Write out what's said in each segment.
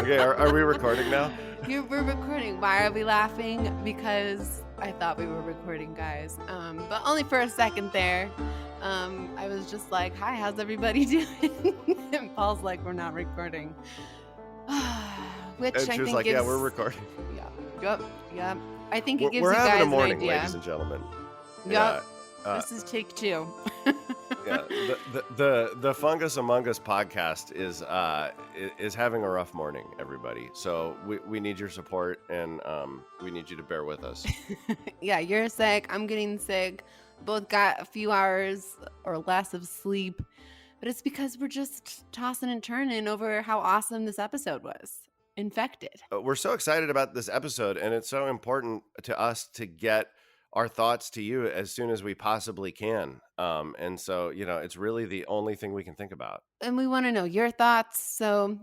Okay, are we recording now? We're recording. Why are we laughing? Because I thought we were recording, guys. But only for a second there. I was just like, "Hi, how's everybody doing?" And Paul's like, "We're not recording," which And I she was think like, yeah, gives, we're recording. yep. I think it gives We're you having a guys an morning, ladies idea. and gentlemen. Yep. Yeah. Uh, This is take 2. yeah. The Fungus Among Us podcast is having a rough morning, everybody. So we need your support, and we need you to bear with us. Yeah, you're sick. I'm getting sick. Both got a few hours or less of sleep. But it's because we're just tossing and turning over how awesome this episode was. Infected. We're so excited about this episode, and it's so important to us to get our thoughts to you as soon as we possibly can. And so, it's really the only thing we can think about. And we want to know your thoughts. So,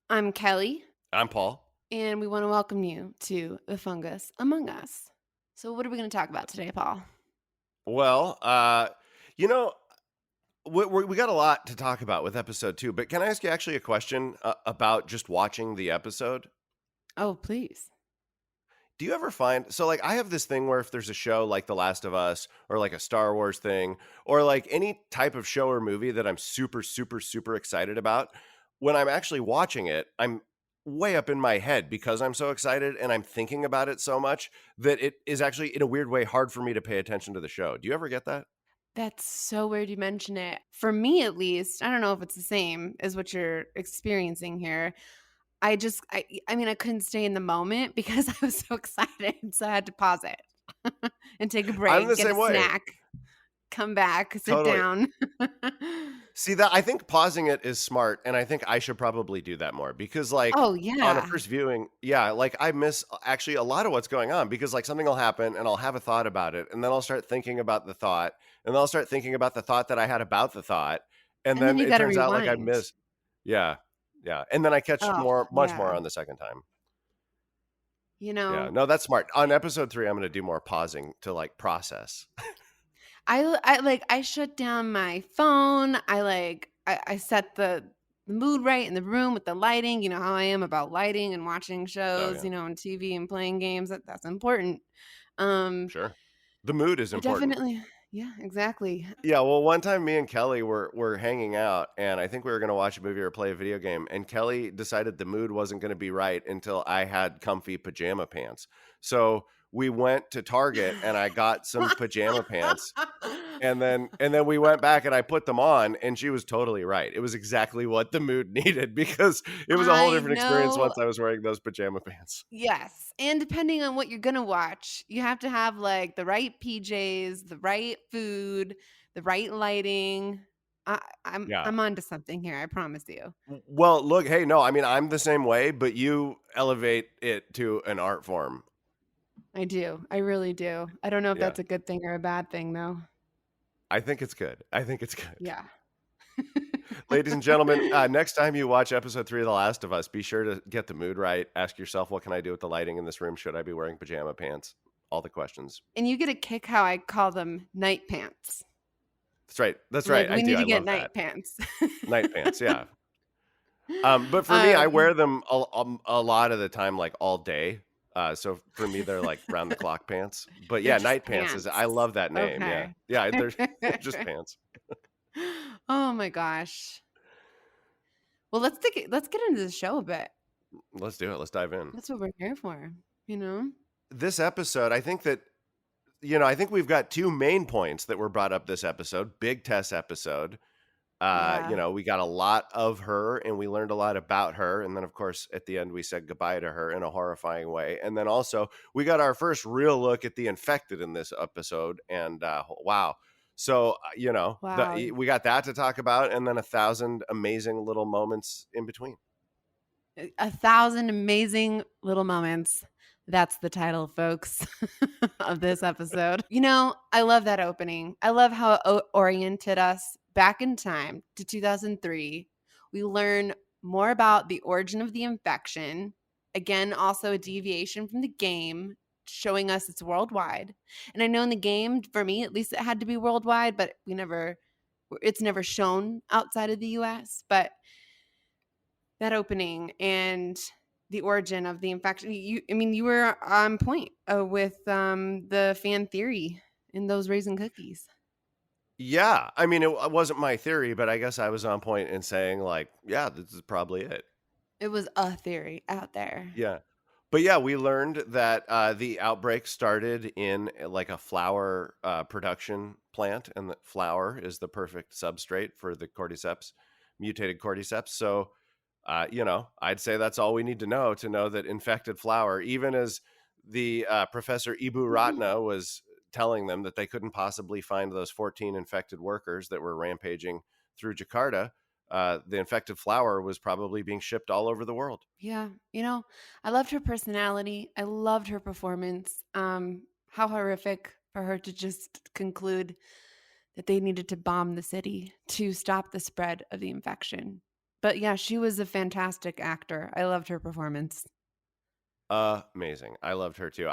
I'm Kelly, I'm Paul. and we want to welcome you to The Fungus Among Us. So, what are we going to talk about today, Paul? Well, you know, we got a lot to talk about with episode 2, but can I ask you actually a question about just watching the episode? Oh, please. Do you ever find like I have this thing where if there's a show like The Last of Us or like a Star Wars thing or like any type of show or movie that I'm super, super, super excited about, when I'm actually watching it, I'm way up in my head because I'm so excited and I'm thinking about it so much that it is actually in a weird way hard for me to pay attention to the show. Do you ever get that? That's so weird you mention it. For me, at least, I don't know if it's the same as what you're experiencing here. I mean, I couldn't stay in the moment because I was so excited. So I had to pause it and take a I'm break, the get a same way. snack, come back, sit Totally. down. See that I think pausing it is smart, and I think I should probably do that more because, like, Oh, on a yeah. first viewing, yeah, like I miss actually a lot of what's going on because, like, something will happen and I'll have a thought about it, and then I'll start thinking about the thought, and then I'll start thinking about the thought that I had about the thought, and And then then you it got to turns out like I rewind. miss, yeah, yeah, and then I catch Oh, much more yeah. on the second time. You Yeah, know, no, that's smart. On episode 3, I'm going to do more pausing to like process. I shut down my phone. I set the mood right in the room with the lighting. You know how I am about lighting and watching Oh shows, yeah, on TV and playing games. That's important. Um, sure. The mood is I important. definitely, yeah, exactly. Yeah, well, one time me and Kelly were hanging out, and I think we were gonna watch a movie or play a video game, and Kelly decided the mood wasn't gonna be right until I had comfy pajama pants. So we went to Target, and I got some pajama pants, and then we went back, and I put them on, and she was totally right. It was exactly what the mood needed because it was a whole I different experience know. once I was wearing those pajama pants. Yes. And depending on what you're gonna watch, you have to have like the right PJs, the right food, the right lighting. Yeah. I'm onto something here, I promise you. Well, look, hey, no, I mean, I'm the same way, but you elevate it to an art form. I do. I really do. I don't know if Yeah. that's a good thing or a bad thing though. I think it's good. I think it's good. Yeah. Ladies and gentlemen, next time you watch episode 3 of The Last of Us, be sure to get the mood right. Ask yourself, what can I do with the lighting in this room? Should I be wearing pajama pants? All the questions. And you get a kick how I call them night pants. That's right. That's I'm like, right. I we do. need I to get love night that. pants. Night pants. Yeah. But for me, I wear them a lot of the time, like all day. So for me, they're like round the clock pants. But They're yeah, just night pants I pants. love that name. Yeah. Okay. Yeah. They're just pants. Oh my gosh. Well, let's get into the show a bit. Let's do it. Let's dive in. That's what we're here for, you know? This episode, I think that, I think we've got 2 main points that were brought up this episode. Big Tess episode. Yeah. We got a lot of her and we learned a lot about her. And then, of course, at the end, we said goodbye to her in a horrifying way. And then also, we got our first real look at the infected in this episode. And wow. So, Wow. we got that to talk about. And then 1,000 amazing little moments in between. 1,000 amazing little moments. That's the title, folks, of this episode. I love that opening. I love how it oriented us back in time to 2003. We learn more about the origin of the infection. Again, also a deviation from the game, showing us it's worldwide. And I know in the game, for me, at least it had to be worldwide, but it's never shown outside of the US. But that opening and the origin of the infection. I mean, you were on point with the fan theory in those raisin cookies. Yeah, I mean, it wasn't my theory, but I guess I was on point in saying like, yeah, this is probably it. It was a theory out there. Yeah. But yeah, we learned that the outbreak started in like a flour production plant, and that flour is the perfect substrate for the cordyceps, mutated cordyceps. So, I'd say that's all we need to know that infected flour, even as the Professor Ibu Ratna was telling them that they couldn't possibly find those 14 infected workers that were rampaging through Jakarta, the infected flour was probably being shipped all over the world. Yeah, I loved her personality. I loved her performance. How horrific for her to just conclude that they needed to bomb the city to stop the spread of the infection. But yeah, she was a fantastic actor. I loved her performance. Amazing. I loved her too.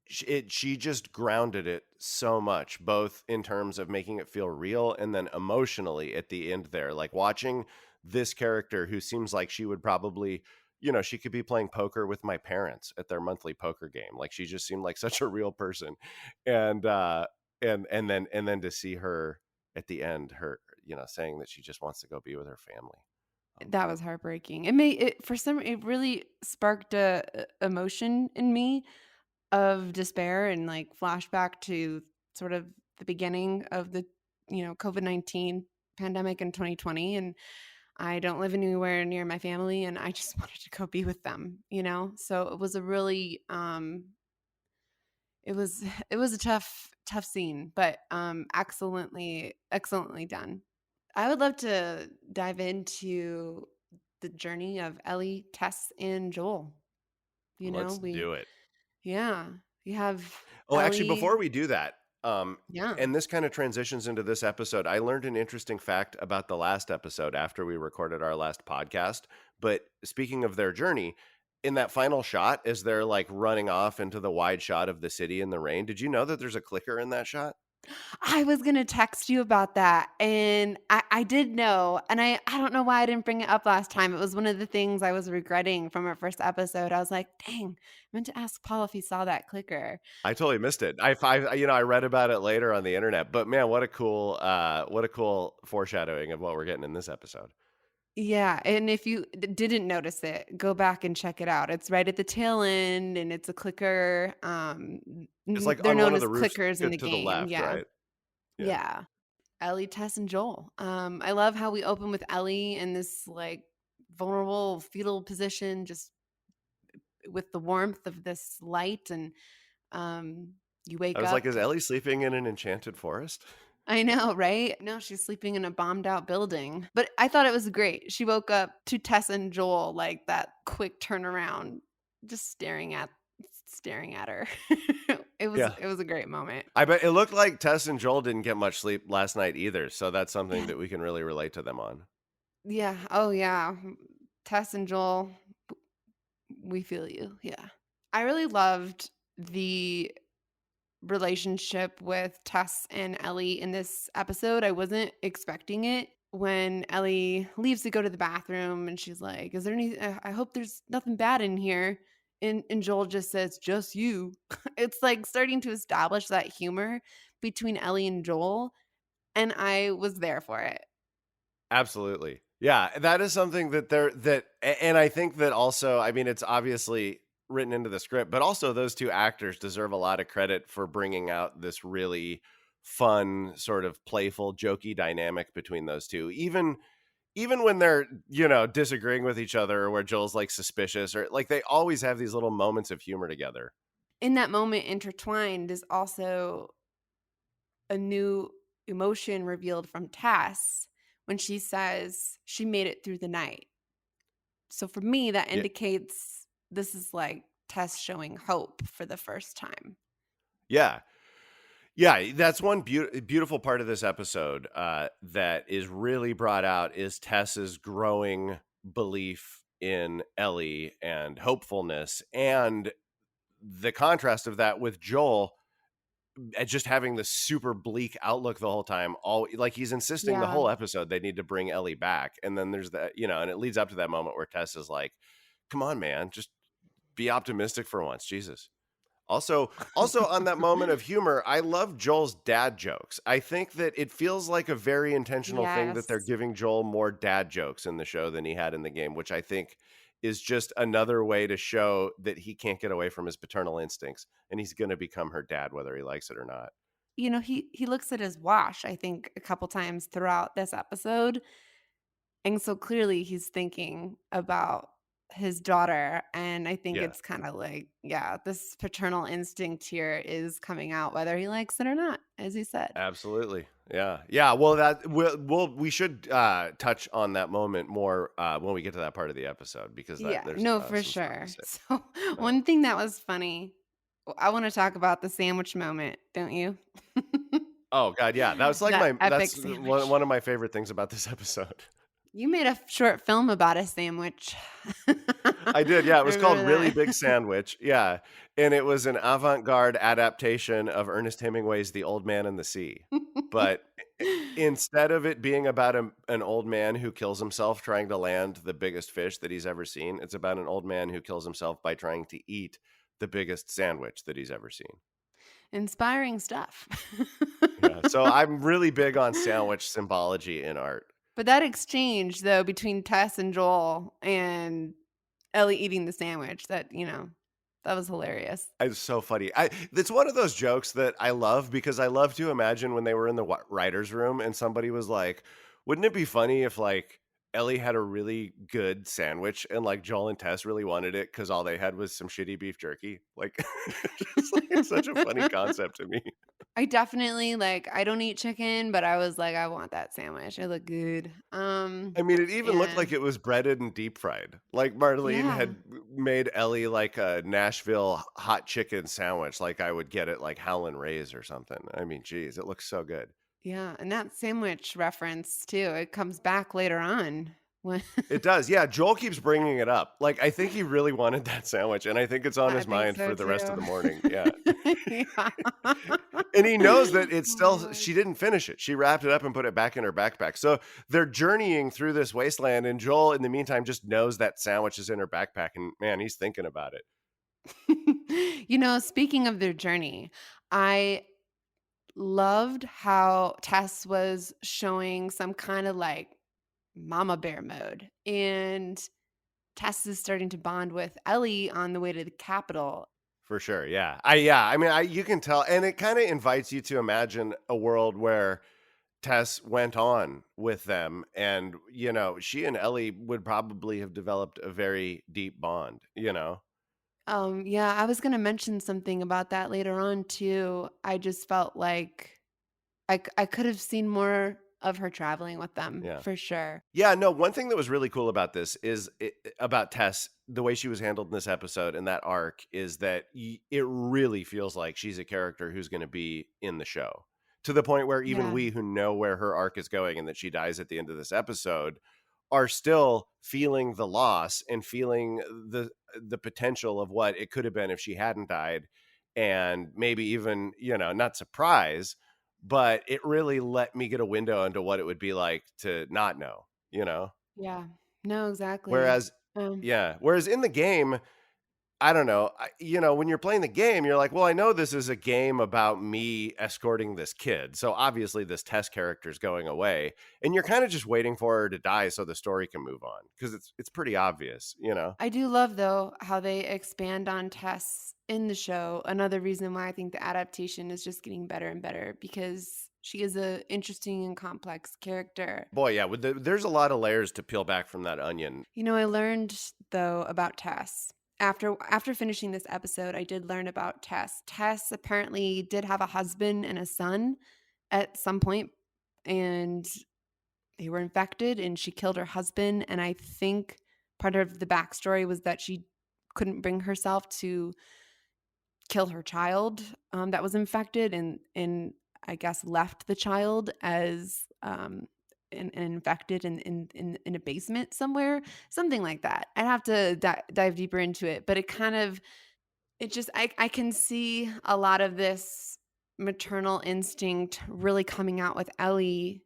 She just grounded it so much, both in terms of making it feel real and then emotionally at the end there. Like watching this character who seems like she would probably, she could be playing poker with my parents at their monthly poker game. Like she just seemed like such a real person. And and then to see her at the end, her, saying that she just wants to go be with her family. That was heartbreaking. It made it for some it really sparked a emotion in me of despair and like flashback to sort of the beginning of the, COVID-19 pandemic in 2020. And I don't live anywhere near my family and I just wanted to go be with them. So it was a really it was it was a tough scene, but excellently done. I would love to dive into the journey of Ellie, Tess, and Joel. Let's We do it. yeah, you have Oh, actually, before Ellie. we do that, Yeah. and this kind of transitions into this episode, I learned an interesting fact about the last episode after we recorded our last podcast. But speaking of their journey, in that final shot, as they're like running off into the wide shot of the city in the rain, did you know that there's a clicker in that shot? I was gonna text you about that, and I did know, and I don't know why I didn't bring it up last time. It was one of the things I was regretting from our first episode. I was like, "Dang, I meant to ask Paul if he saw that clicker." I totally missed it. I read about it later on the internet. But man, what a cool foreshadowing of what we're getting in this episode. Yeah, and if you didn't notice it, go back and check it out. It's right at the tail end, and it's a clicker. It's like They're on one known of as the roofs clickers in the to the game. left, Yeah, right? Yeah. yeah. Ellie, Tess, and Joel. I love how we open with Ellie in this like vulnerable fetal position, just with the warmth of this light, and um, you I wake was like, up. is Ellie sleeping in an enchanted forest? I know, right? No, she's sleeping in a bombed out building. But I thought it was great. She woke up to Tess and Joel, like that quick turnaround, just staring at her. it was Yeah. it was a great moment. I bet it looked like Tess and Joel didn't get much sleep last night either, so that's something Yeah. that we can really relate to them on. Yeah. Oh yeah. Tess and Joel, we feel you. Yeah. I really loved the relationship with Tess and Ellie in this episode. I wasn't expecting it when Ellie leaves to go to the bathroom and she's like, "Is there any I hope there's nothing bad in here." And Joel just says, "Just you." It's like starting to establish that humor between Ellie and Joel, and I was there for it. Absolutely. Yeah, that is something that and I think that also, I mean, it's obviously written into the script, but also those two actors deserve a lot of credit for bringing out this really fun, sort of playful, jokey dynamic between those two. Even when they're, disagreeing with each other, or where Joel's like suspicious, or like they always have these little moments of humor together. In that moment intertwined is also a new emotion revealed from Tess when she says she made it through the night. So for me, that Yeah. indicates this is like Tess showing hope for the first time. Yeah. Yeah, that's one beautiful part of this episode that is really brought out is Tess's growing belief in Ellie and hopefulness, and the contrast of that with Joel just having this super bleak outlook the whole time. All like he's insisting the Yeah. whole episode they need to bring Ellie back, and then there's that, and it leads up to that moment where Tess is like, "Come on, man, just be optimistic for once, Jesus." Also on that moment of humor, I love Joel's dad jokes. I think that it feels like a very intentional thing that they're Yes. giving Joel more dad jokes in the show than he had in the game, which I think is just another way to show that he can't get away from his paternal instincts and he's going to become her dad whether he likes it or not. He looks at his watch, I think, a couple times throughout this episode, and so clearly he's thinking about his daughter, and I think Yeah. it's kinda like, yeah, this paternal instinct here is coming out whether he likes it or not, as he said. Absolutely. Yeah. Yeah. Well, we should touch on that moment more when we get to that part of the episode because that Yeah, there's no, for some stuff to sure. say. So, Yeah. one thing that was funny, I wanna talk about the sandwich moment, don't you? Oh god, yeah. That was like That my epic that's sandwich. one of my favorite things about this episode. You made a short film about a sandwich. I did, yeah. It was called Remember Really Big that? Sandwich. Yeah. And it was an avant-garde adaptation of Ernest Hemingway's The Old Man and the Sea. But instead of it being about an old man who kills himself trying to land the biggest fish that he's ever seen, it's about an old man who kills himself by trying to eat the biggest sandwich that he's ever seen. Inspiring stuff. Yeah. So I'm really big on sandwich symbology in art. But that exchange, though, between Tess and Joel and Ellie eating the sandwich, that was hilarious. It's so funny. It's one of those jokes that I love because I love to imagine when they were in the writers' room and somebody was like, "Wouldn't it be funny if like Ellie had a really good sandwich and like Joel and Tess really wanted it because all they had was some shitty beef jerky?" Like, it's such a funny concept to me. I definitely I don't eat chicken, but I was like, "I want that sandwich. It looked good." I mean, it even looked like And it was breaded and deep fried. Like Marlene yeah. had made Ellie like a Nashville hot chicken sandwich, like I would get at like Howlin' Ray's or something. I mean, geez, it looks so good. Yeah, and that sandwich reference too, it comes back later on when It does, yeah, Joel keeps bringing it up. Like, I think he really wanted that sandwich, and I think it's on I his think mind so for the rest of too. the morning, yeah. Yeah. And he knows that it's Oh still my she didn't finish it. She wrapped it up and put it back in her backpack. So, they're journeying through this wasteland, and Joel, in the meantime, just knows that sandwich is in her backpack, and man, he's thinking about it. Speaking of their journey, I loved how Tess was showing some kind of mama bear mode. And Tess is starting to bond with Ellie on the way to the Capitol. For sure, yeah. I mean, you can tell, and it kinda invites you to imagine a world where Tess went on with them and, she and Ellie would probably have developed a very deep bond, you know? Yeah, I was gonna mention something about that later on too. I just felt like I could have seen more of her traveling with them Yeah. for sure. Yeah, no, one thing that was really cool about this is about Tess, the way she was handled in this episode and that arc is that it really feels like she's a character who's going to be in the show to the point where even Yeah, we who know where her arc is going and that she dies at the end of this episode are still feeling the loss and feeling the potential of what it could have been if she hadn't died and maybe even, not surprise, but it really let me get a window into what it would be like to not know, you know? yeah. No, exactly. Whereas Um, yeah, whereas in the game, I don't know, when you're playing the game, you're like, "Well, I know this is a game about me escorting this kid, so obviously this test character is going away," and you're kinda just waiting for her to die so the story can move on because it's pretty obvious, you know? I do love though how they expand on Tess in the show. Another reason why I think the adaptation is just getting better and better because she is a interesting and complex character. Boy, yeah, there's a lot of layers to peel back from that onion. I learned though about Tess. After finishing this episode, I did learn about Tess. Tess apparently did have a husband and a son at some point, and they were infected, and she killed her husband. And I think part of the backstory was that she couldn't bring herself to kill her child that was infected, and I guess left the child as infected in a basement somewhere, something like that. I'd have to dive deeper into it, but it kind of it just I can see a lot of this maternal instinct really coming out with Ellie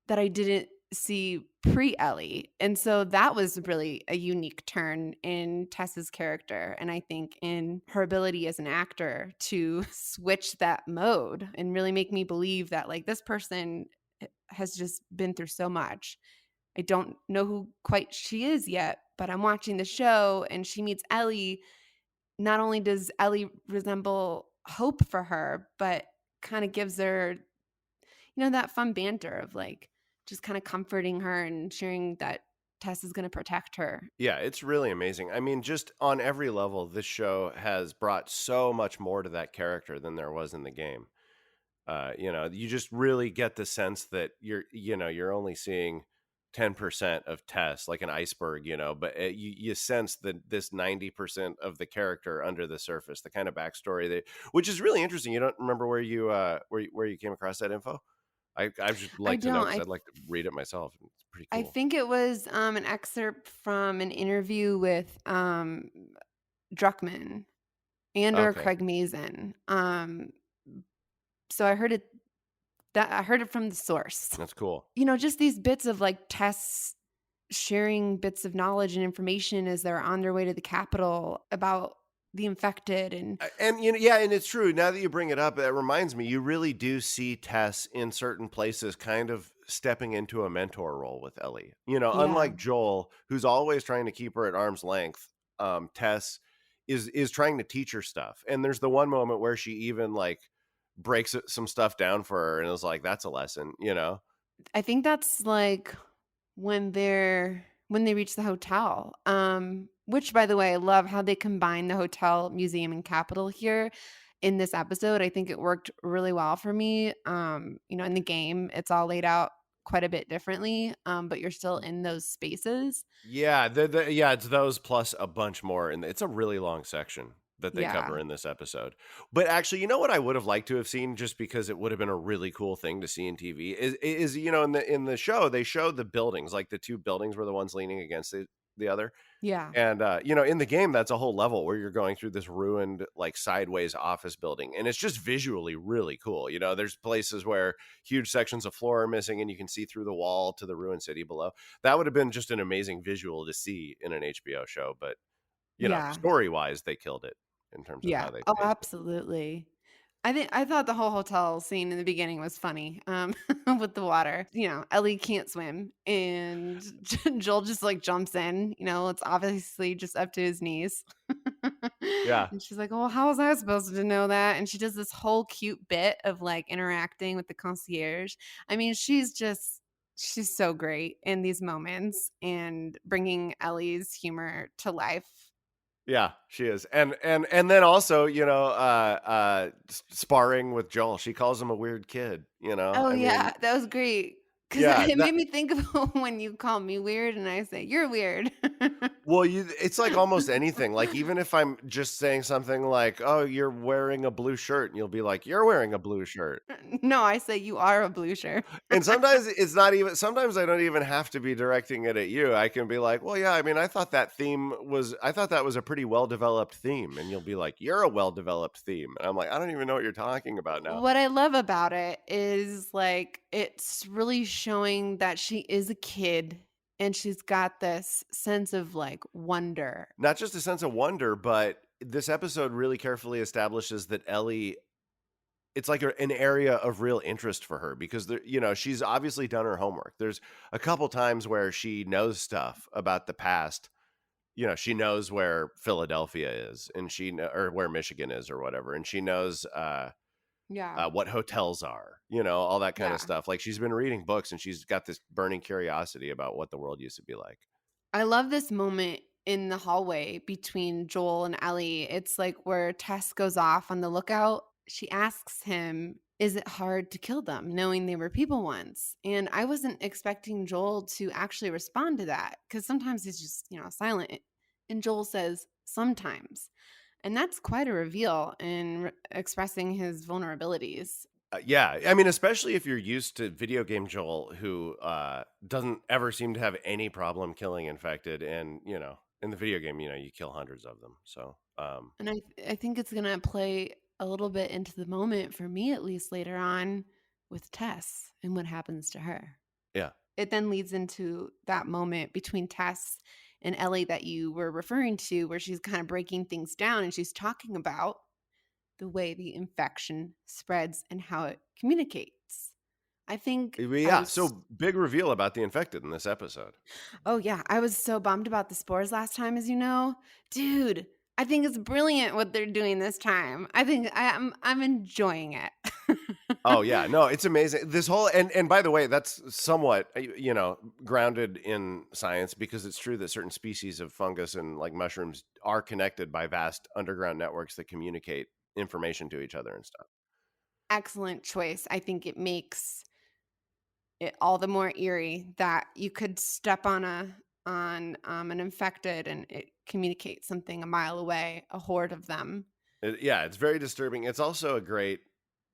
that I didn't see pre-Ellie, and so that was really a unique turn in Tess's character, and I think in her ability as an actor to switch that mode and really make me believe that, like, this person has just been through so much. I don't know who quite she is yet, but I'm watching the show and she meets Ellie. Not only does Ellie resemble hope for her, but kinda gives her, that fun banter of, like, just kinda comforting her and sharing that Tess is gonna protect her. Yeah, it's really amazing. I mean, just on every level, this show has brought so much more to that character than there was in the game. You just really get the sense that you're only seeing 10% of Tess, like an iceberg, but you sense that this 90% of the character under the surface, the kind of backstory which is really interesting. You don't remember where you came across that info? I just I like to know don't. because I'd like to read it myself. It's pretty I cool. think it was, an excerpt from an interview with, Druckmann and or Okay, Craig Mazin. So I heard it from the source. that's cool. Just these bits of, like, Tess sharing bits of knowledge and information as they're on their way to the Capitol about the infected and And yeah, and it's true. Now that you bring it up, it reminds me you really do see Tess in certain places kind of stepping into a mentor role with Ellie. yeah, Unlike Joel, who's always trying to keep her at arm's length, Tess is trying to teach her stuff. And there's the one moment where she even like breaks some stuff down for her and is like, "That's a lesson." I think that's, like, when they reach the hotel, which, by the way, I love how they combine the hotel, museum, and Capitol here in this episode. I think it worked really well for me. In the game, it's all laid out quite a bit differently, but you're still in those spaces. Yeah, it's those plus a bunch more, and it's a really long section that they cover Yeah. in this episode. But actually, you know what I would have liked to have seen, just because it would have been a really cool thing to see in TV, is in the show they showed the buildings, like the two buildings were the ones leaning against the other, Yeah. and, in the game, that's a whole level where you're going through this ruined, like, sideways office building, and it's just visually really cool. There's places where huge sections of floor are missing, and you can see through the wall to the ruined city below. That would have been just an amazing visual to see in an HBO show, but, Yeah. story-wise, they killed it in terms of Yeah. how they Oh, paced it. absolutely. I thought the whole hotel scene in the beginning was funny, with the water. Ellie can't swim, and Joel just, like, jumps in, it's obviously just up to his knees. Yeah. And she's like, "Well, how was I supposed to know that?" And she does this whole cute bit of, like, interacting with the concierge. I mean, she's so great in these moments and bringing Ellie's humor to life. Yeah, she is. And then also, sparring with Joel, she calls him a weird kid. Oh, I mean, yeah, that was great because yeah, it that made me think of when you call me weird and I say, "You're weird." Well, it's like almost anything. Like, even if I'm just saying something like, "Oh, you're wearing a blue shirt," and you'll be like, "You're wearing a blue shirt." No, I say, "You are a blue shirt." And sometimes it's not even sometimes I don't even have to be directing it at you. I can be like, "Well, yeah, I mean, I thought that was a pretty well-developed theme." And you'll be like, "You're a well-developed theme." And I'm like, "I don't even know what you're talking about now." What I love about it is, like, it's really showing that she is a kid and she's got this sense of, like, wonder. Not just a sense of wonder, but this episode really carefully establishes that Ellie it's like an area of real interest for her because she's obviously done her homework. There's a couple times where she knows stuff about the past. She knows where Philadelphia is, and or where Michigan is, or whatever, and she knows Yeah, what hotels are. All that kind of yeah. stuff. Like, she's been reading books, and she's got this burning curiosity about what the world used to be like. I love this moment in the hallway between Joel and Ellie. It's like where Tess goes off on the lookout. She asks him, "Is it hard to kill them, knowing they were people once?" And I wasn't expecting Joel to actually respond to that because sometimes he's just, silent. And Joel says, "Sometimes." And that's quite a reveal in expressing his vulnerabilities. Yeah, I mean, especially if you're used to video game Joel, who doesn't ever seem to have any problem killing infected, and in the video game, you kill hundreds of them. So, And I think it's gonna play a little bit into the moment, for me at least, later on with Tess and what happens to her. Yeah. It then leads into that moment between Tess and Ellie that you were referring to, where she's kind of breaking things down and she's talking about the way the infection spreads and how it communicates. I think I Yeah, was so big reveal about the infected in this episode. Oh, yeah, I was so bummed about the spores last time, as you know. Dude, I think it's brilliant what they're doing this time. I think I'm enjoying it. Oh, yeah, no, it's amazing. This whole and by the way, that's somewhat, grounded in science because it's true that certain species of fungus and, like, mushrooms are connected by vast underground networks that communicate information to each other and stuff. Excellent choice. I think it makes it all the more eerie that you could step on an infected and it communicates something a mile away, a horde of them. Yeah, it's very disturbing. It's also a great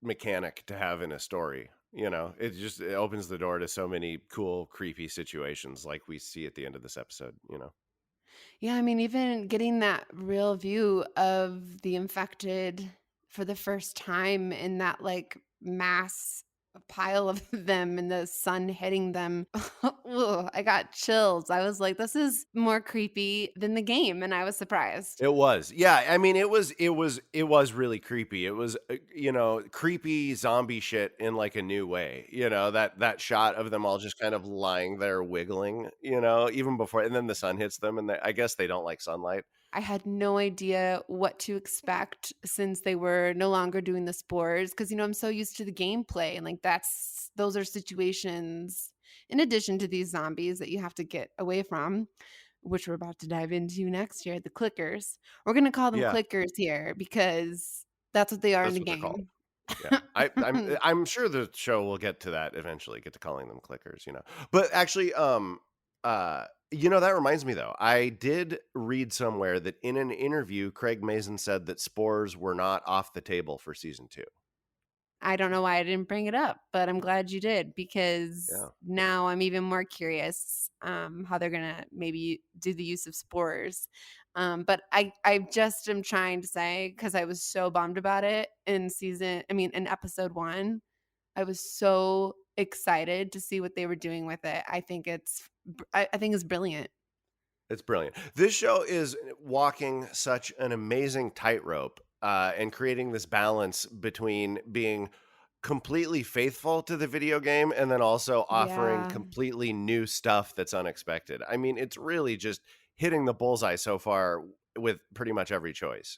mechanic to have in a story, it opens the door to so many cool, creepy situations like we see at the end of this episode. Yeah, I mean, even getting that real view of the infected for the first time in that like mass pile of them and the sun hitting them. Ugh, I got chills. I was like, this is more creepy than the game. And I was surprised. It was. Yeah, I mean, it was really creepy. It was, creepy zombie shit in, like, a new way, that shot of them all just kind of lying there wiggling, even before and then the sun hits them, and I guess they don't like sunlight. I had no idea what to expect since they were no longer doing the spores because I'm so used to the gameplay and like those are situations in addition to these zombies that you have to get away from, which we're about to dive into next year, the clickers. We're going to call them Yeah, clickers here because that's what they are in that's the what they're called. game. Yeah. I'm sure the show will get to that eventually, get to calling them clickers. But actually, that reminds me though. I did read somewhere that in an interview, Craig Mazin said that spores were not off the table for season 2. I don't know why I didn't bring it up, but I'm glad you did because Yeah. now I'm even more curious how they're gonna maybe do the use of spores. But I just am trying to say because I was so bummed about it in episode 1. I was so excited to see what they were doing with it. I think it's brilliant. It's brilliant. This show is walking such an amazing tightrope, and creating this balance between being completely faithful to the video game and then also offering Yeah. completely new stuff that's unexpected. I mean, it's really just hitting the bullseye so far with pretty much every choice.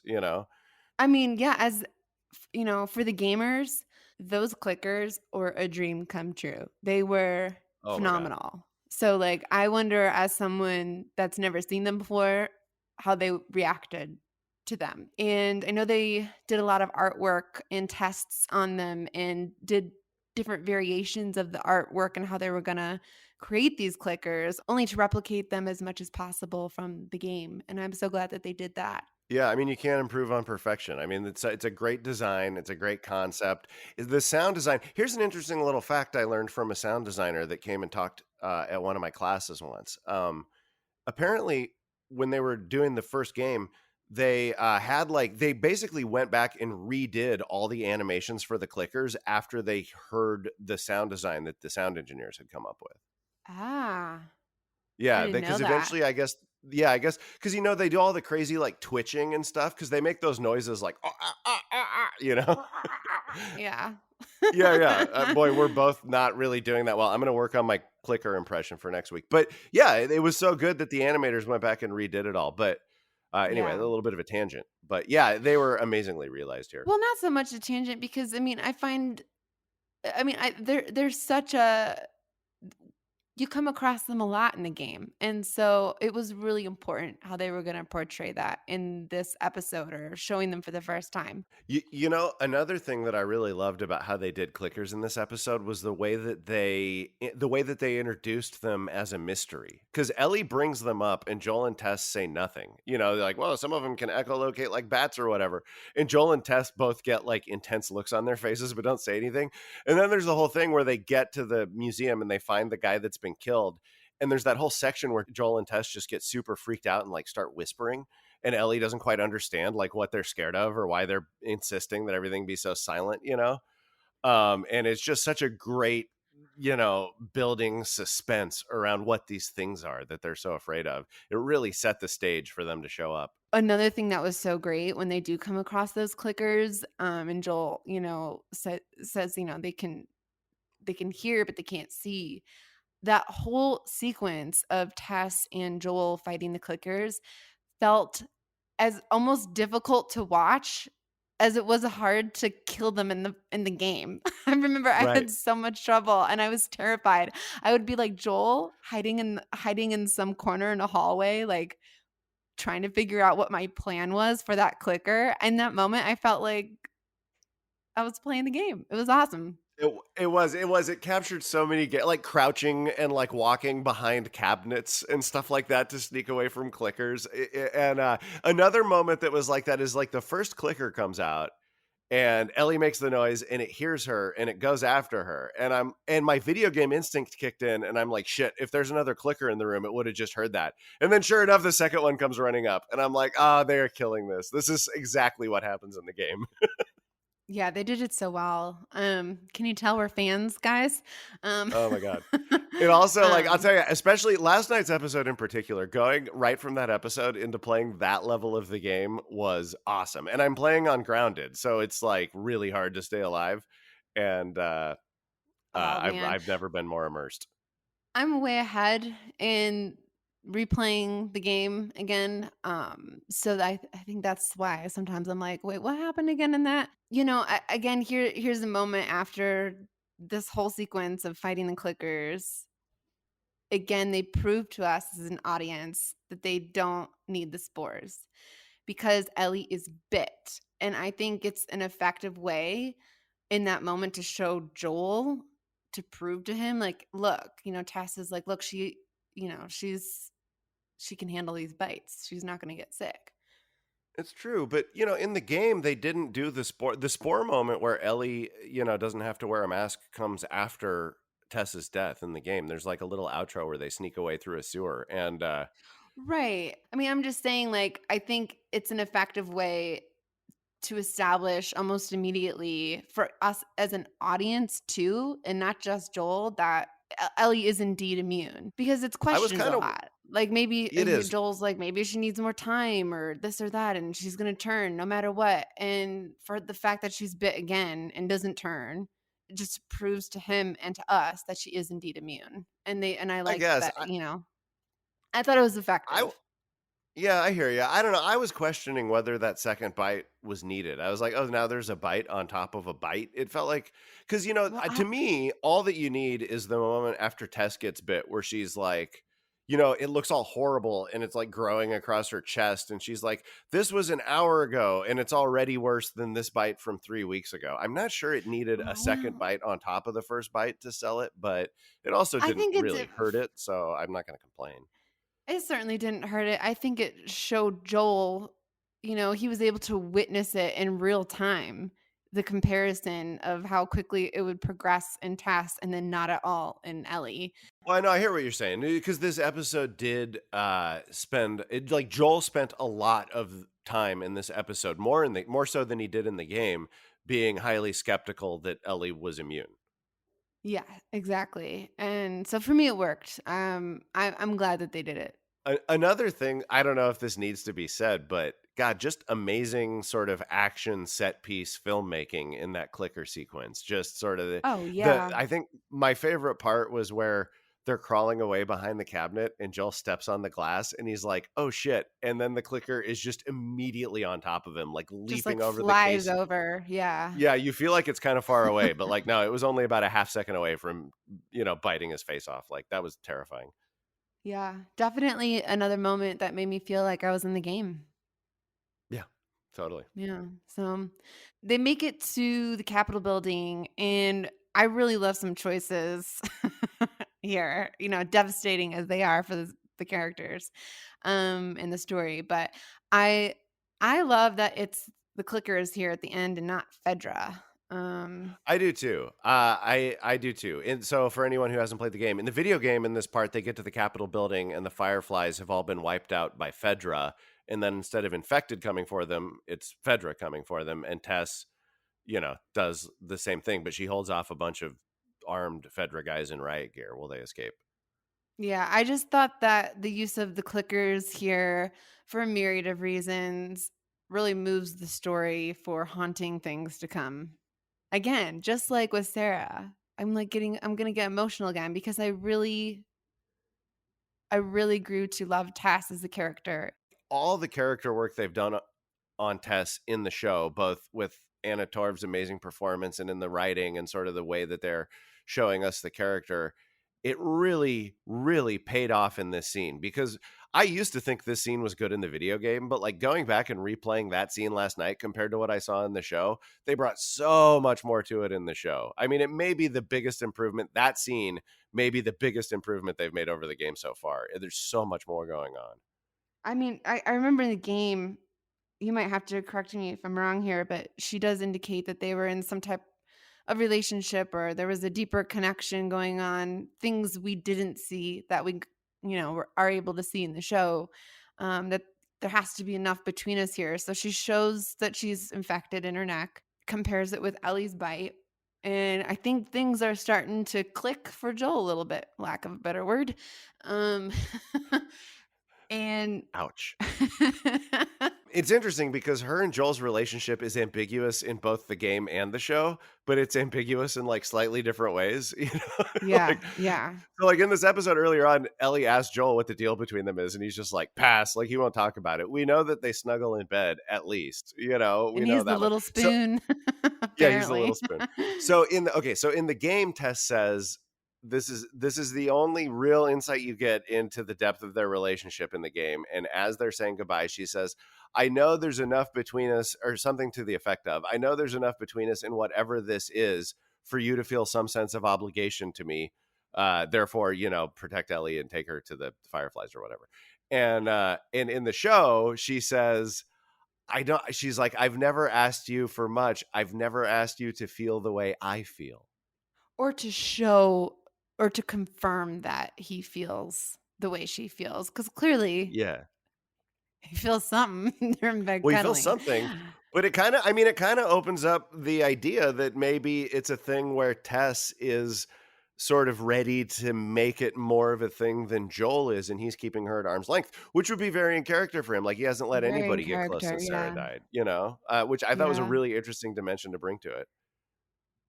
I mean, yeah, for the gamers, those clickers were a dream come true. They were Oh my god. phenomenal. So, like, I wonder, as someone that's never seen them before, how they reacted to them. And I know they did a lot of artwork and tests on them and did different variations of the artwork and how they were going to create these clickers, only to replicate them as much as possible from the game. And I'm so glad that they did that. Yeah, I mean, you can't improve on perfection. I mean, it's a great design, it's a great concept. Is the sound design Here's an interesting little fact I learned from a sound designer that came and talked, at one of my classes once. Apparently, when they were doing the first game, they basically went back and redid all the animations for the clickers after they heard the sound design that the sound engineers had come up with. Ah, I Yeah, didn't know because that. eventually, I guess, because they do all the crazy like twitching and stuff because they make those noises like "Ah, ah, ah, ah, ah." Yeah. Yeah, yeah. Boy, we're both not really doing that well. I'm gonna work on my clicker impression for next week. But yeah, it was so good that the animators went back and redid it all. But anyway, a Yeah. little bit of a tangent. But yeah, they were amazingly realized here. Well, not so much a tangent because there's such a you come across them a lot in the game. And so it was really important how they were going to portray that in this episode or showing them for the first time. Another thing that I really loved about how they did clickers in this episode was the way that they introduced them as a mystery. Because Ellie brings them up, and Joel and Tess say nothing. They're like, "Well, some of them can echolocate like bats or whatever." And Joel and Tess both get like intense looks on their faces, but don't say anything. And then there's the whole thing where they get to the museum and they find the guy that's been killed. And there's that whole section where Joel and Tess just get super freaked out and like start whispering. and Ellie doesn't quite understand like what they're scared of or why they're insisting that everything be so silent, you know? And it's just such a great, building suspense around what these things are that they're so afraid of. It really set the stage for them to show up. Another thing that was so great when they do come across those clickers, and Joel, says, they can hear, but they can't see. That whole sequence of Tess and Joel fighting the clickers felt as almost difficult to watch as it was hard to kill them in the game. I remember I Right. had so much trouble and I was terrified. I would be like Joel hiding in some corner in a hallway, like trying to figure out what my plan was for that clicker. In that moment, I felt like I was playing the game. It was awesome. It captured so many like crouching and like walking behind cabinets and stuff like that to sneak away from clickers. And another moment that was like that is like the first clicker comes out and Ellie makes the noise and it hears her and it goes after her. And my video game instinct kicked in and I'm like, shit, if there's another clicker in the room, it would have just heard that. And then sure enough, the second one comes running up and I'm like, they are killing this. This is exactly what happens in the game. Yeah, they did it so well. Can you tell we're fans, guys? Um, Oh my God. It also, like, I'll um, tell you, especially last night's episode in particular, going right from that episode into playing that level of the game was awesome. And I'm playing on grounded, so it's like really hard to stay alive. And oh man, I've never been more immersed. I'm way ahead in replaying the game again. So I think that's why sometimes I'm like, wait, what happened again in that? Again, here's the moment after this whole sequence of fighting the clickers. Again, they prove to us as an audience that they don't need the spores because Ellie is bit. And I think it's an effective way in that moment to show Joel, to prove to him, like, look, Tess is like, look, she can handle these bites. She's not going to get sick. It's true, but in the game they didn't do the spore moment where Ellie, doesn't have to wear a mask comes after Tess's death in the game. There's like a little outro where they sneak away through a sewer and Right. I mean, I'm just saying, like, I think it's an effective way to establish almost immediately for us as an audience too, and not just Joel, that Ellie is indeed immune because it's I was questioned a kind of lot. Like maybe it is. Joel's like maybe she needs more time or this or that, and she's gonna turn no matter what. And for the fact that she's bit again and doesn't turn, it just proves to him and to us that she is indeed immune. And I I like guess that. I thought it was I effective. Yeah, I hear you. I don't know. I was questioning whether that second bite was needed. I was like, oh, now there's a bite on top of a bite. It felt like, because, Well, to me, all that you need is the moment after Tess gets bit where she's like, it looks all horrible and it's like growing across her chest. And she's like, this was an hour ago and it's already worse than this bite from 3 weeks ago. I'm not sure it needed a second well, bite on top of the first bite to sell it, but it also I didn't think it really did. hurt it. So I'm not going to complain. It certainly didn't hurt it. I think it showed Joel, he was able to witness it in real time, the comparison of how quickly it would progress in Tess and then not at all in Ellie. Well, I know I hear what you're saying because this episode did spend it like Joel spent a lot of time in this episode, more so than he did in the game, being highly skeptical that Ellie was immune. Yeah, exactly. And so for me, it worked. I'm glad that they did it. Another thing, I don't know if this needs to be said, but God, just amazing sort of action set piece filmmaking in that clicker sequence. Just sort of Oh, the yeah. I think my favorite part was where they're crawling away behind the cabinet and Joel steps on the glass and he's like, "Oh shit." And then the clicker is just immediately on top of him, like Just leaping like over the flies case. over. Yeah. Yeah, you feel like it's kind of far away, but like no, it was only about a half second away from, biting his face off. Like that was terrifying. Yeah. Definitely another moment that made me feel like I was in the game. Yeah, totally. Yeah. So they make it to the Capitol building, and I really love some choices here, devastating as they are for the characters in the story. But I I love that it's the clickers here at the end and not Fedra. I do too. I do too. And so for anyone who hasn't played the game, in the video game, in this part, they get to the Capitol building and the Fireflies have all been wiped out by Fedra. and then instead of infected coming for them, it's Fedra coming for them, and Tess, does the same thing, but she holds off a bunch of armed Fedra guys in riot gear. Will they escape? Yeah, I just thought that the use of the clickers here, for a myriad of reasons, really moves the story for haunting things to come. Again, just like with Sarah, I'm gonna get emotional again because I really grew to love Tess as a character. All the character work they've done on Tess in the show, both with Anna Torv's amazing performance and in the writing and sort of the way that they're showing us the character, it really, really paid off in this scene, because I used to think this scene was good in the video game, but like going back and replaying that scene last night compared to what I saw in the show, they brought so much more to it in the show. I mean, it may be the biggest improvement. That scene may be the biggest improvement they've made over the game so far. There's so much more going on. I mean, I remember in the game, you might have to correct me if I'm wrong here, but she does indicate that they were in some type of relationship or there was a deeper connection going on, things we didn't see that are able to see in the show. That there has to be enough between us here. So she shows that she's infected in her neck, compares it with Ellie's bite. And I think things are starting to click for Joel a little bit, lack of a better word. Um, and Ouch. It's interesting because her and Joel's relationship is ambiguous in both the game and the show, but it's ambiguous in like slightly different ways. yeah, Like, yeah. so like in this episode earlier on, Ellie asked Joel what the deal between them is, and he's just like, pass, like he won't talk about it. We know that they snuggle in bed, at least, we And know he's the that much. little So spoon, yeah, he's the little apparently. spoon. So in the game, Tess says this is the only real insight you get into the depth of their relationship in the game. And as they're saying goodbye, she says, "I know there's enough between us," or something to the effect of, "I know there's enough between us in whatever this is for you to feel some sense of obligation to me. Therefore, protect Ellie and take her to the Fireflies or whatever." And in the show, she says, I don't, she's like, "I've never asked you for much. I've never asked you to feel the way I feel." Or to show or to confirm that he feels the way she feels, because clearly Yeah. he feels something during bed Well, he feels cuddling. something, but it kind of opens up the idea that maybe it's a thing where Tess is sort of ready to make it more of a thing than Joel is, and he's keeping her at arm's length, which would be very in character for him. Like he hasn't let Very in anybody get close character, since Sarah yeah. died, which I thought was a Yeah. really interesting dimension to bring to it.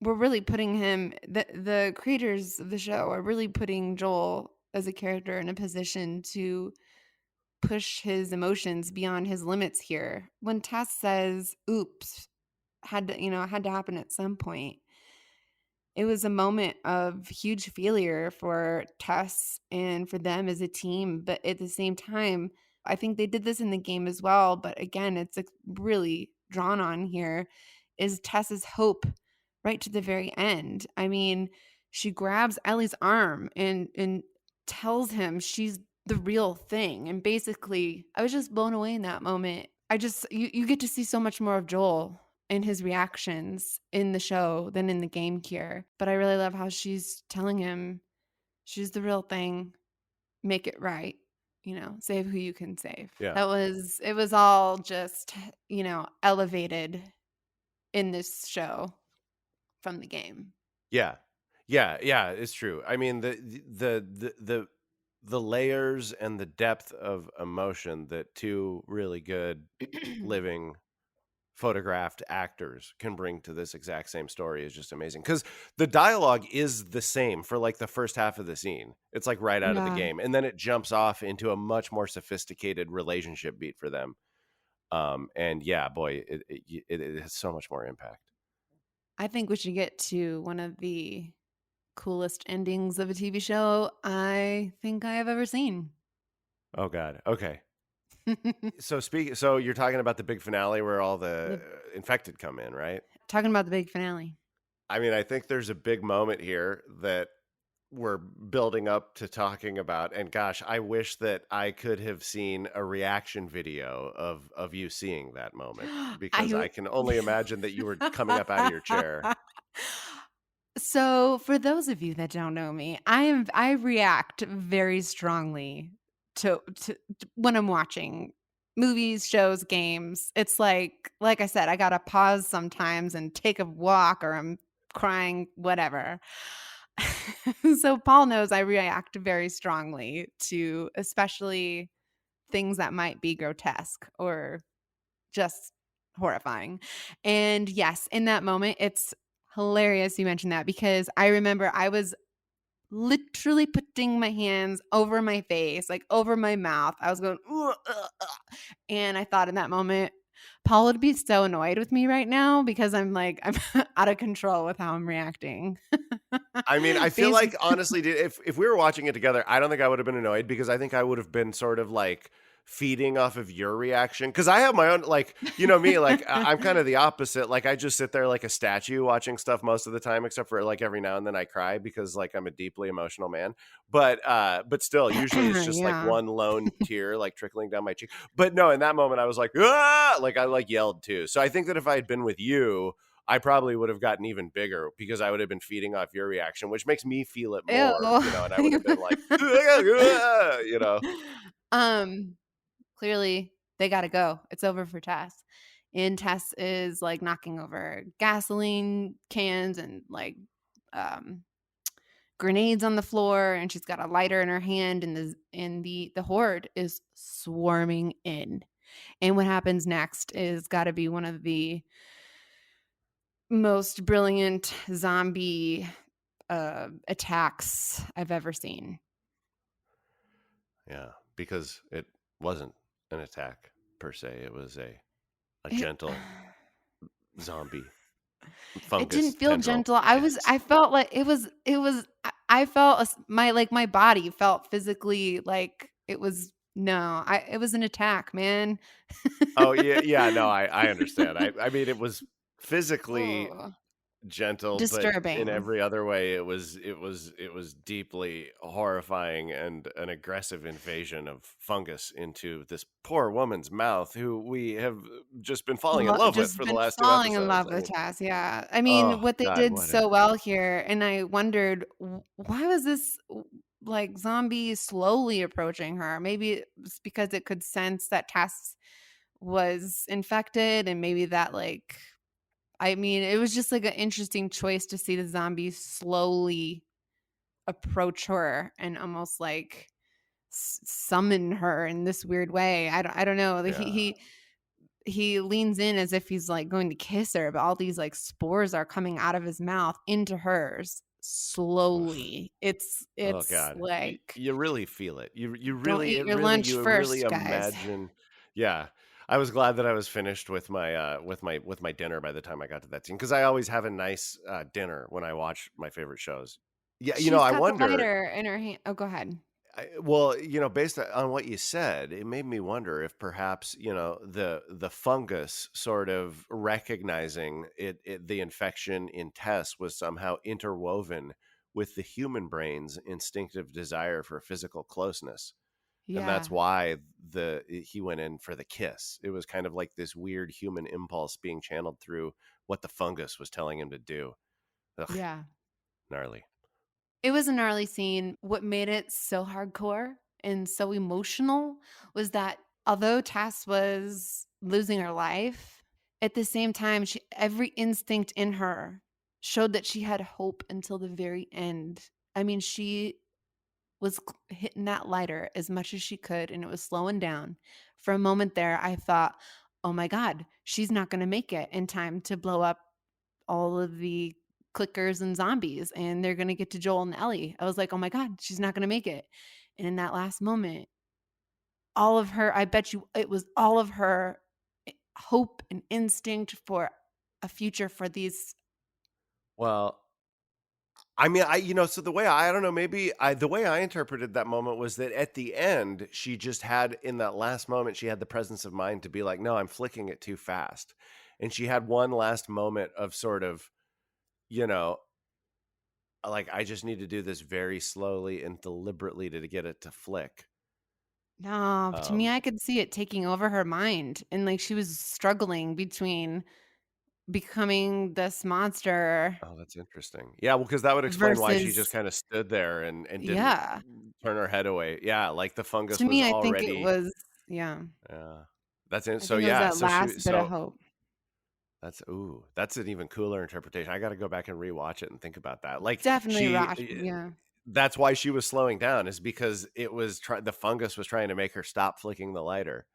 We're really putting the creators of the show are really putting Joel as a character in a position to push his emotions beyond his limits here. When Tess says, "Oops," had to happen at some point. It was a moment of huge failure for Tess and for them as a team, but at the same time, I think they did this in the game as well, but again, it's, like, really drawn on here, is Tess's hope right to the very end. I mean, she grabs Ellie's arm and tells him she's the real thing, and basically, I was just blown away in that moment. I just you get to see so much more of Joel in his reactions in the show than in the game here. But I really love how she's telling him she's the real thing, make it right, save who you can save. Yeah. It was all just, elevated in this show from the game. Yeah. Yeah, yeah, it's true. I mean, the layers and the depth of emotion that two really good living photographed actors can bring to this exact same story is just amazing. Cuz the dialogue is the same for like the first half of the scene. It's like right out of the Yeah. game, and then it jumps off into a much more sophisticated relationship beat for them. And yeah, boy, it has so much more impact. I think we should get to one of the coolest endings of a TV show I think I have ever seen. Oh god. Okay. So you're talking about the big finale where all the The infected come in, right? talking about the big finale. I mean, I think there's a big moment here that we're building up to talking about, and gosh, I wish that I could have seen a reaction video of you seeing that moment, because I I can only imagine that you were coming up out of your chair. So, for those of you that don't know me, I react very strongly to when I'm watching. movies, shows, games. It's like I said, I gotta pause sometimes and take a walk or I'm crying, whatever. So Paul knows I react very strongly to especially things that might be grotesque or just horrifying. And yes, in that moment, it's hilarious you mentioned that because I remember I was literally putting my hands over my face, like over my mouth. I was going, "Ugh, ugh, ugh." And I thought in that moment, Paul would be so annoyed with me right now because I'm out of control with how I'm reacting. I mean, I feel Basic like honestly, dude, if we were watching it together, I don't think I would have been annoyed because I think I would have been sort of like feeding off of your reaction because I have my own like you know me like I'm kind of the opposite like I just sit there like a statue watching stuff most of the time except for like every now and then I cry because like I'm a deeply emotional man but still usually it's just like Yeah. one lone tear like trickling down my cheek but no in that moment I was like ah like I like yelled too so I think that if I had been with you I probably would have gotten even bigger because I would have been feeding off your reaction, which makes me feel it more, you know, and I would have been like, you know, Um, clearly they gotta go. It's over for Tess. And Tess is, like, knocking over gasoline cans and, like, um, grenades on the floor, and she's got a lighter in her hand, and the horde is swarming in. And what happens next is gotta be one of the most brilliant zombie, attacks I've ever seen. yeah, because it wasn't an attack per se. It was a It gentle zombie it fungus didn't feel tendril gentle. attacks. I felt like it was I felt a s my body felt physically like it was no, it was an attack, man. Oh yeah, yeah, no, I understand. I mean, it was physically Oh, gentle, but in disturbing. every other way, it was deeply horrifying and an aggressive invasion of fungus into this poor woman's mouth, who we have just been falling in love with Just for the been last two falling in episodes. love I with mean, Tess, yeah. I mean, oh what they God, did what a so well here, and I wondered why was this like zombie slowly approaching her? Maybe it's because it could sense that Tess was infected, and maybe that like I mean, it was just like an interesting choice to see the zombie slowly approach her and almost like summon her in this weird way. I don't know. Like yeah. he leans in as if he's like going to kiss her, but all these like spores are coming out of his mouth into hers Ugh. slowly. Oh It's God, like you really feel it. You don't really eat it your really lunch you really first, guys. imagine. Yeah, I was glad that I was finished with my with my dinner by the time I got to that scene because I always have a nice dinner when I watch my favorite shows. Yeah, She's I got the wonder. lighter in her hand. Oh, go ahead. Well, based on what you said, it made me wonder if perhaps the fungus sort of recognizing the infection in Tess was somehow interwoven with the human brain's instinctive desire for physical closeness, and that's Yeah. why the he went in for the kiss. It was kind of like this weird human impulse being channeled through what the fungus was telling him to do. Ugh, Yeah. gnarly. It was a gnarly scene. What made it so hardcore and so emotional was that although Tess was losing her life, at the same time, every instinct in her showed that she had hope until the very end. I mean, she was hitting that lighter as much as she could, and it was slowing down. For a moment there, I thought, oh my God, she's not going to make it in time to blow up all of the clickers and zombies and they're gonna get to Joel and Ellie. I was like, "Oh my god, she's not gonna make it." And in that last moment, all of her I bet you it was all of her hope and instinct for a future for these. Well, I mean, so the way I don't know, maybe the way I interpreted that moment was that at the end, she just had in that last moment, she had the presence of mind to be like, no, I'm flicking it too fast. And she had one last moment of sort of, you know, like, I just need to do this very slowly and deliberately to get it to flick. No, to me, Um, I could see it taking over her mind, and, like, she was struggling between becoming this monster oh, that's interesting. Yeah, well, because that would explain why she just versus kind of stood there and didn't yeah. turn her head away. Yeah, like the fungus To was me, I think it already, was yeah. yeah. That's it. I So think it was yeah, that so she last bit of so hope. that's an even cooler interpretation. I got to go back and rewatch it and think about that. Like Definitely yeah. that's why she was slowing down, is because it was the fungus was trying to make her stop flicking the lighter,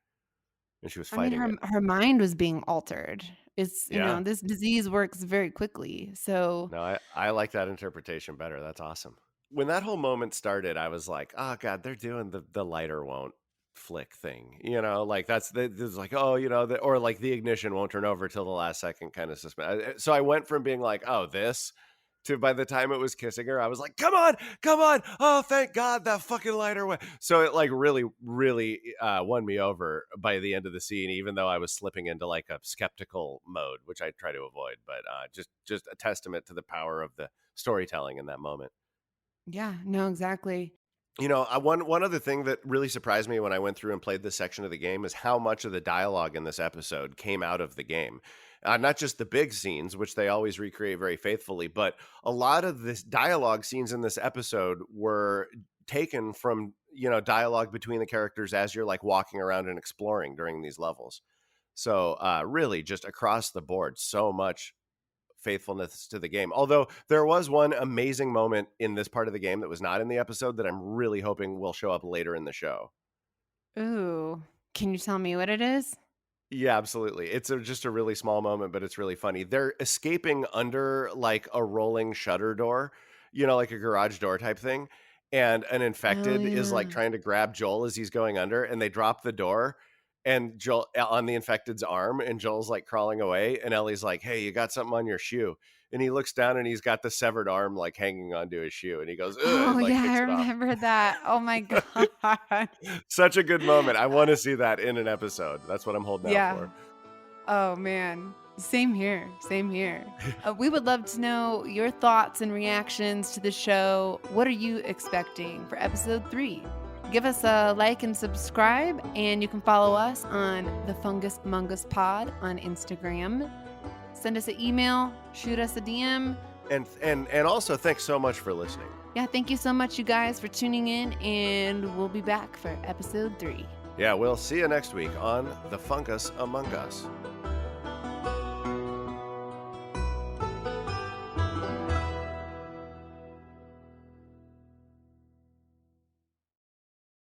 and she was I mean, fighting it. her mind was being altered. It's, Yeah. this disease works very quickly. So, No, I like that interpretation better. That's awesome. When that whole moment started, I was like, "Oh God, they're doing the lighter won't flick thing." Like this like, oh, or like the ignition won't turn over till the last second kind of suspense. So I went from being like, "Oh, this," to by the time it was kissing her, I was like, come on! Oh, thank God that fucking lighter went. So it like really, really won me over by the end of the scene, even though I was slipping into like a skeptical mode, which I try to avoid. But just a testament to the power of the storytelling in that moment. yeah, no, exactly. One other thing that really surprised me when I went through and played this section of the game is how much of the dialogue in this episode came out of the game. Not just the big scenes, which they always recreate very faithfully, but a lot of this dialogue scenes in this episode were taken from, dialogue between the characters as you're like walking around and exploring during these levels. So really just across the board, so much faithfulness to the game. Although there was one amazing moment in this part of the game that was not in the episode that I'm really hoping will show up later in the show. Ooh, can you tell me what it is? Yeah, absolutely. It's just a really small moment, but it's really funny. They're escaping under like a rolling shutter door, like a garage door type thing. And an Oh, infected is like yeah. trying to grab Joel as he's going under, and they drop the door and Joel on the infected's arm, and Joel's like crawling away. And Ellie's like, "Hey, you got something on your shoe?" And he looks down and he's got the severed arm like hanging onto his shoe, and he goes, "Ugh," Oh, and like yeah, I kicks it off. remember that. Oh my God. Such a good moment. I want to see that in an episode. That's what I'm holding out Yeah. for. Oh man. Same here. Same here. We would love to know your thoughts and reactions to the show. What are you expecting for episode 3? Give us a like and subscribe, and you can follow us on the Fungus Mungus Pod on Instagram. Send us an email, shoot us a DM. And also thanks so much for listening. Yeah, thank you so much, you guys, for tuning in, and we'll be back for episode 3. Yeah, we'll see you next week on The Fungus Among Us.